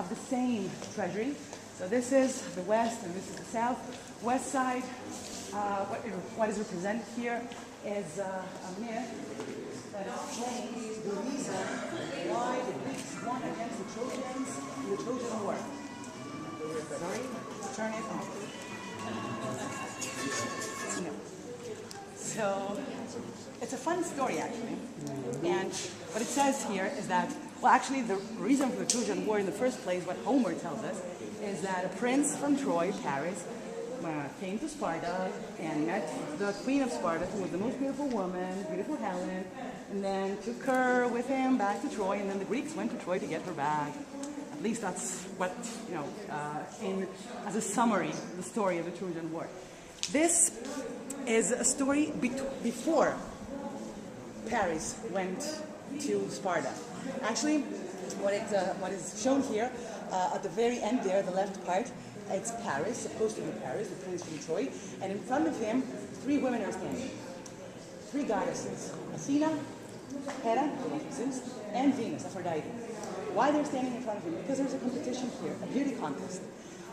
of the same treasury. So this is the west and this is the south. West side, what is represented here is a myth that explains the reason why the Greeks won against the Trojans in the Trojan War. Sorry, turn it off. No. So it's a fun story actually, and what it says here is that, well, actually the reason for the Trojan War in the first place, what Homer tells us, is that a prince from Troy, Paris, came to Sparta and met the queen of Sparta, who was the most beautiful woman, beautiful Helen, and then took her with him back to Troy, and then the Greeks went to Troy to get her back. At least that's what, as a summary, the story of the Trojan War. This is a story before Paris went to Sparta. Actually, what is shown here at the very end there, the left part, it's Paris, supposed to be Paris, the prince from Troy, and in front of him, three women are standing. Three goddesses, Athena, Hera, Zeus, and Venus, Aphrodite. Why they're standing in front of him? Because there's a competition here, a beauty contest.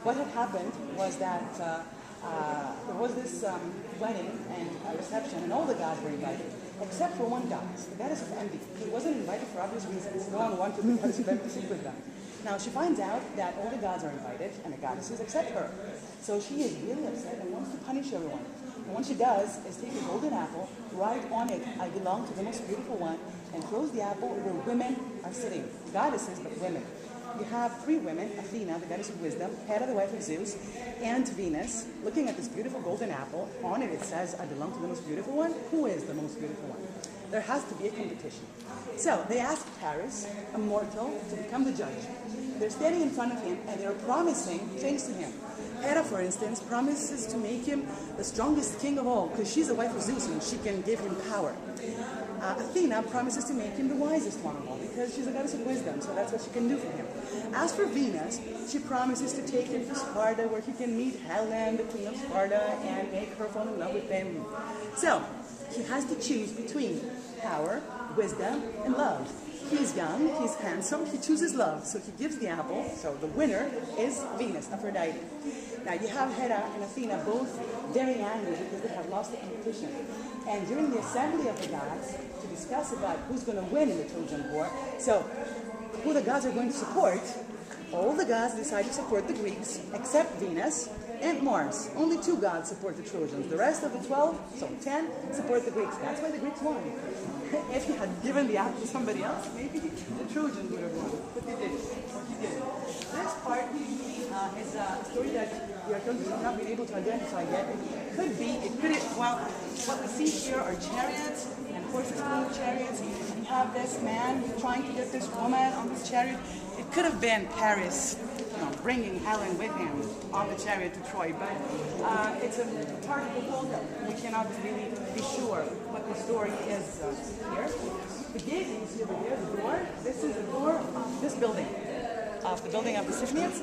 What had happened was that there was this wedding and a reception, and all the gods were invited, except for one goddess, the goddess of envy. She wasn't invited for obvious reasons. No one wanted the goddess of envy to sleep with them. Now she finds out that all the gods are invited, and the goddesses except her. So she is really upset and wants to punish everyone. And what she does is take a golden apple, write on it, "I belong to the most beautiful one," and throws the apple where women are sitting. Goddesses, but women. You have three women, Athena, the goddess of wisdom, Hera, the wife of Zeus, and Venus, looking at this beautiful golden apple. On it, it says, "I belong to the most beautiful one." Who is the most beautiful one? There has to be a competition. So they ask Paris, a mortal, to become the judge. They're standing in front of him, and they're promising things to him. Hera, for instance, promises to make him the strongest king of all, because she's the wife of Zeus, and she can give him power. Athena promises to make him the wisest one of all, because she's a goddess of wisdom, so that's what she can do for him. As for Venus, she promises to take him to Sparta, where he can meet Helen, the queen of Sparta, and make her fall in love with him. So, he has to choose between power, wisdom, and love. He's young, he's handsome, he chooses love, so he gives the apple, so the winner is Venus, Aphrodite. Now you have Hera and Athena both very angry because they have lost the competition. And during the assembly of the gods, to discuss about who's going to win in the Trojan War, so who the gods are going to support, all the gods decide to support the Greeks, except Venus and Mars. Only two gods support the Trojans. The rest of the 12, so 10, support the Greeks. That's why the Greeks won. If he had given the apple to somebody else, maybe the Trojans would have won. But they didn't. He didn't. This part is a story that the archaeologists have not been able to identify yet. It could be, well, what we see here are chariots and horses pulling chariots. You have this man trying to get this woman on this chariot. It could have been Paris, bringing Helen with him on the chariot to Troy, but it's a part of the folklore. We cannot really be sure what the story is here. The gate you see over there, the door, this is the door of this building, of the building of the Siphonians.